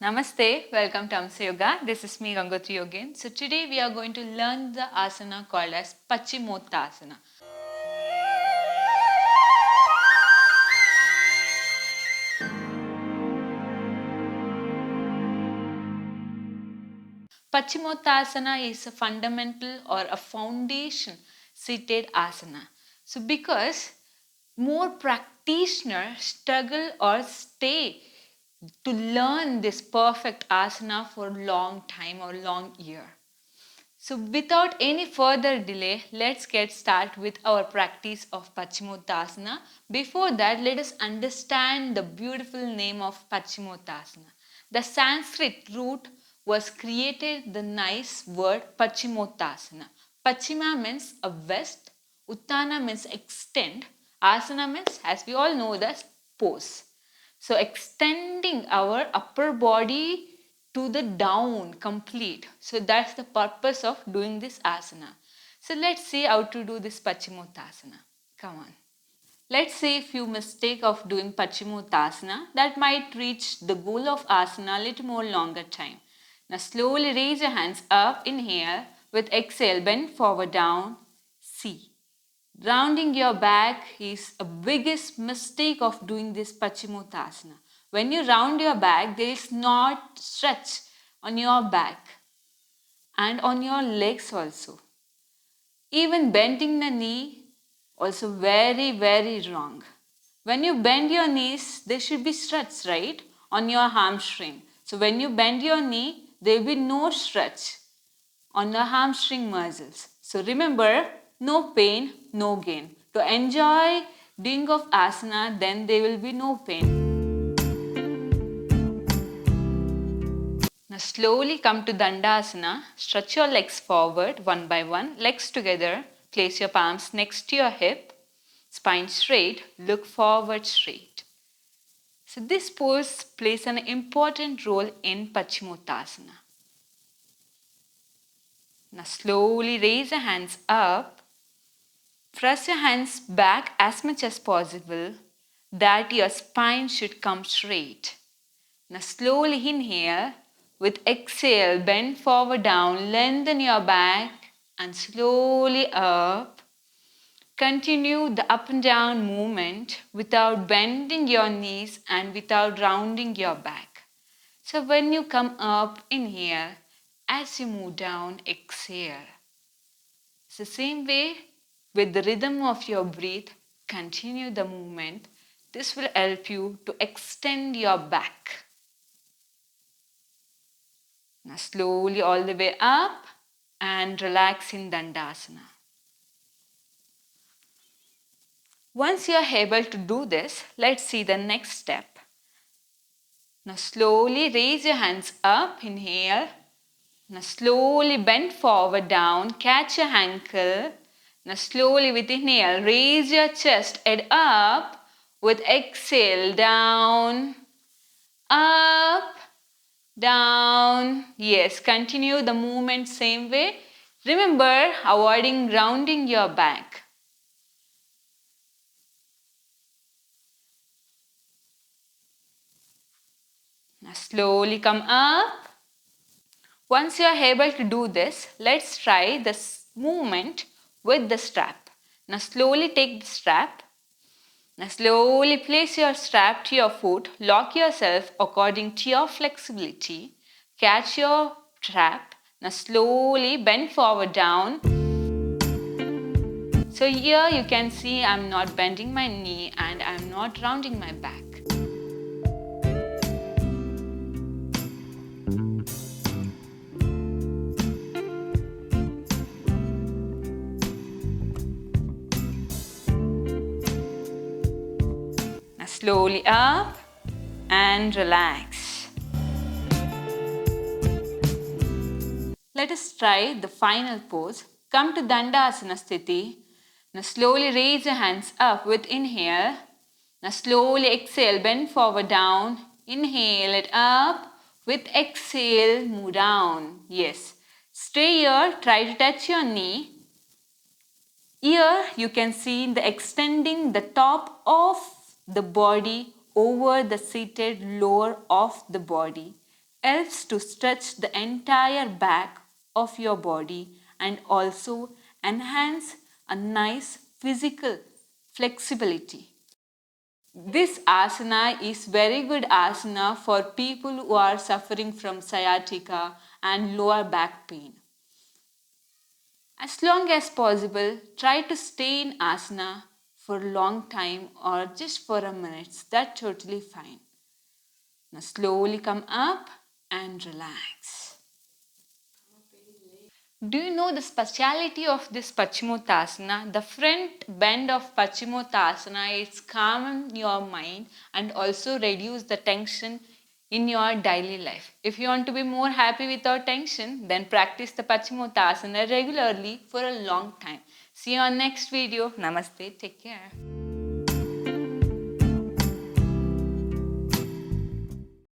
Namaste, welcome to Hamsa Yoga. This is me, Gangothriyogini. So today we are going to learn the asana called as Pachimotasana. Pachimotasana is a fundamental or a foundation seated asana. So because more practitioners struggle or stay to learn this perfect asana for a long time or long year. So without any further delay, let's get started with our practice of Pachimottasana. Before that, let us understand the beautiful name of Pachimottasana. The Sanskrit root was created the nice word Pachimottasana. Pachima means a west, Uttana means extend, Asana means, as we all know, the pose. So extending our upper body to the down complete. So that's the purpose of doing this asana. So let's see how to do this Pachimottasana. Come on. Let's say if you mistake of doing Pachimottasana, that might reach the goal of asana a little more longer time. Now slowly raise your hands up, inhale, with exhale, bend forward down, C. Rounding your back is a biggest mistake of doing this Pachimottasana. When you round your back, there is not stretch on your back and on your legs also. Even bending the knee, also very, very wrong. When you bend your knees, there should be stretch, right? On your hamstring. So when you bend your knee, there will be no stretch on the hamstring muscles. So remember, no pain, no gain. To enjoy doing of asana, then there will be no pain. Now slowly come to Dandasana. Stretch your legs forward one by one, legs together. Place your palms next to your hip. Spine straight, look forward straight. So this pose plays an important role in Pachimottasana. Now slowly raise your hands up. Press your hands back as much as possible that your spine should come straight. Now slowly inhale. With exhale, bend forward down, lengthen your back and slowly up. Continue the up and down movement without bending your knees and without rounding your back. So when you come up, inhale. As you move down, exhale. It's the same way with the rhythm of your breath, continue the movement. This will help you to extend your back. Now slowly all the way up and relax in Dandasana. Once you are able to do this, let's see the next step. Now slowly raise your hands up, inhale. Now slowly bend forward down, catch your ankle. Now slowly with inhale, raise your chest, head up. With exhale, down, up, down. Yes, continue the movement same way. Remember, avoiding rounding your back. Now slowly come up. Once you are able to do this, let's try this movement with the strap. Now slowly take the strap. Now slowly place your strap to your foot. Lock yourself according to your flexibility. Catch your strap. Now slowly bend forward down. So here you can see I'm not bending my knee and I'm not rounding my back. Now slowly up and relax. Let us try the final pose. Come to Dandasana Sthiti. Now slowly raise your hands up with inhale. Now slowly exhale, bend forward down. Inhale it up. With exhale, move down. Yes. Stay here, try to touch your knee. Here you can see the extending the top of the body over the seated lower of the body. helps to stretch the entire back of your body and also enhance a nice physical flexibility. This asana is very good asana for people who are suffering from sciatica and lower back pain. As long as possible, try to stay in asana for a long time or just for a minute. That's totally fine. Now slowly come up and relax. Do you know the speciality of this Pachimotasana? The front bend of Pachimotasana is calm your mind and also reduce the tension in your daily life. If you want to be more happy without tension, then practice the Pachimotasana regularly for a long time. See you on next video. Namaste. Take care.